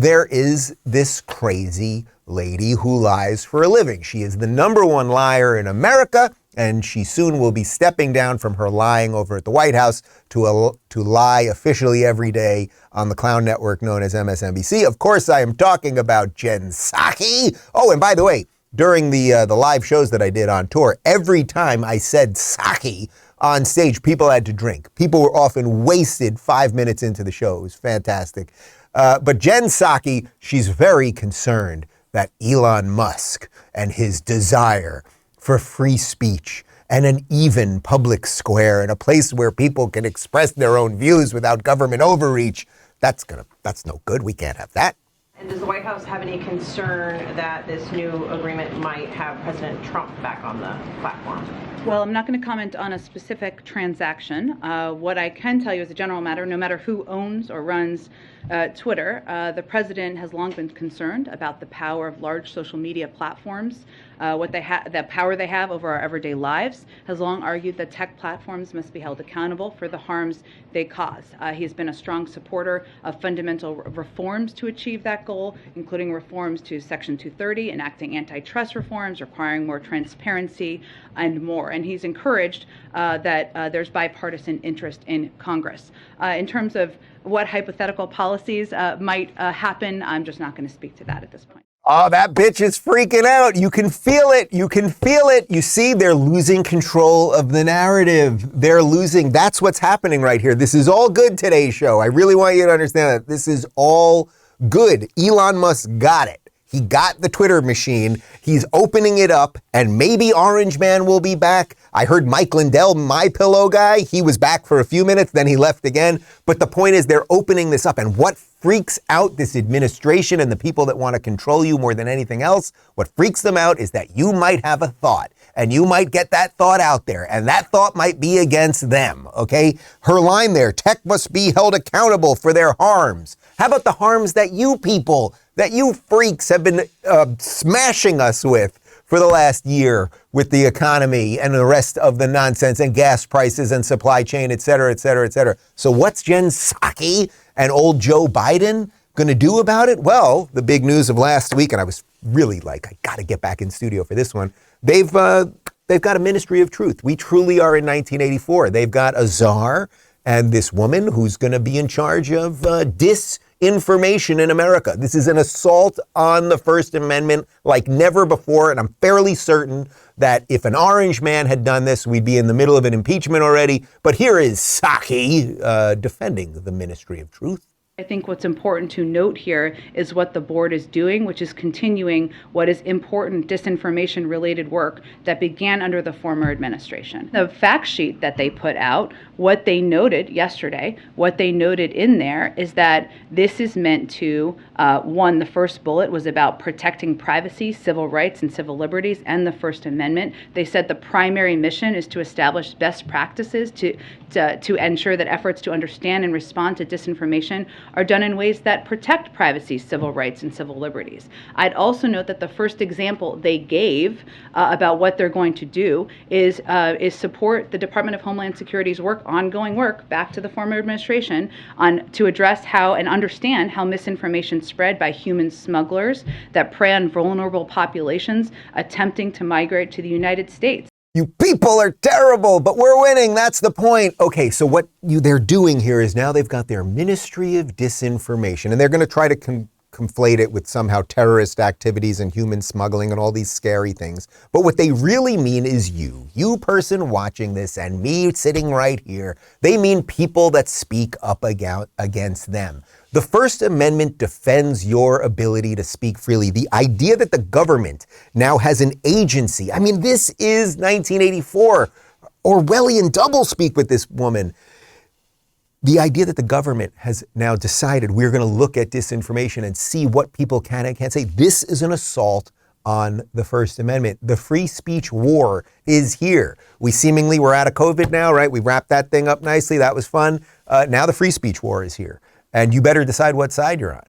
There is this crazy lady who lies for a living. She is the #1 liar in America, and she soon will be stepping down from her lying over at the White House to lie officially every day on the clown network known as MSNBC. Of course, I am talking about Jen Psaki. Oh, and by the way, during the live shows that I did on tour, every time I said Psaki on stage, people had to drink. People were often wasted 5 minutes into the show. It was fantastic. But Jen Psaki, she's very concerned that Elon Musk and his desire for free speech and an even public square and a place where people can express their own views without government overreach, that's no good. We can't have that. And does the White House have any concern that this new agreement might have President Trump back on the platform? Well, I'm not going to comment on a specific transaction. What I can tell you as a general matter, no matter who owns or runs Twitter, the president has long been concerned about the power of large social media platforms, the power they have over our everyday lives, has long argued that tech platforms must be held accountable for the harms they cause. He's been a strong supporter of fundamental reforms to achieve that goal, including reforms to Section 230, enacting antitrust reforms, requiring more transparency, and more. And he's encouraged that there's bipartisan interest in Congress. In terms of what hypothetical policies might happen, I'm just not going to speak to that at this point. Oh, that bitch is freaking out. You can feel it. You can feel it. You see, they're losing control of the narrative. They're losing. That's what's happening right here. This is all good, today's show. I really want you to understand that this is all good. Elon Musk got it. He got the Twitter machine. He's opening it up, and maybe Orange Man will be back. I heard Mike Lindell, my pillow guy, he was back for a few minutes, then he left again. But the point is they're opening this up, and what freaks out this administration and the people that want to control you more than anything else, what freaks them out is that you might have a thought, and you might get that thought out there, and that thought might be against them, okay? Her line there, tech must be held accountable for their harms. How about the harms that you people, that you freaks have been smashing us with for the last year with the economy and the rest of the nonsense and gas prices and supply chain, et cetera, et cetera, et cetera. So what's Jen Psaki and old Joe Biden going to do about it? Well, the big news of last week, and I was really like, I got to get back in studio for this one. They've got a Ministry of Truth. We truly are in 1984. They've got a czar and this woman who's going to be in charge of disinformation in America. This is an assault on the First Amendment like never before, and I'm fairly certain that if an orange man had done this, we'd be in the middle of an impeachment already. But here is Psaki defending the Ministry of Truth. I think what's important to note here is what the board is doing, which is continuing what is important disinformation-related work that began under the former administration. The fact sheet that they put out, what they noted yesterday, what they noted in there is that this is meant to, one, the first bullet was about protecting privacy, civil rights, and civil liberties, and the First Amendment. They said the primary mission is to establish best practices to ensure that efforts to understand and respond to disinformation are done in ways that protect privacy, civil rights, and civil liberties. I'd also note that the first example they gave about what they're going to do is support the Department of Homeland Security's ongoing work back to the former administration to address how and understand how misinformation spread by human smugglers that prey on vulnerable populations attempting to migrate to the United States. You people are terrible, but we're winning. That's the point. Okay, so what they're doing here is now they've got their Ministry of Disinformation, and they're going to try to conflate it with somehow terrorist activities and human smuggling and all these scary things. But what they really mean is you person watching this and me sitting right here. They mean people that speak up against them. The First Amendment defends your ability to speak freely. The idea that the government now has an agency. I mean, this is 1984. Orwellian doublespeak with this woman. The idea that the government has now decided we're going to look at disinformation and see what people can and can't say. This is an assault on the First Amendment. The free speech war is here. We're out of COVID now, right? We wrapped that thing up nicely. That was fun. Now the free speech war is here. And you better decide what side you're on.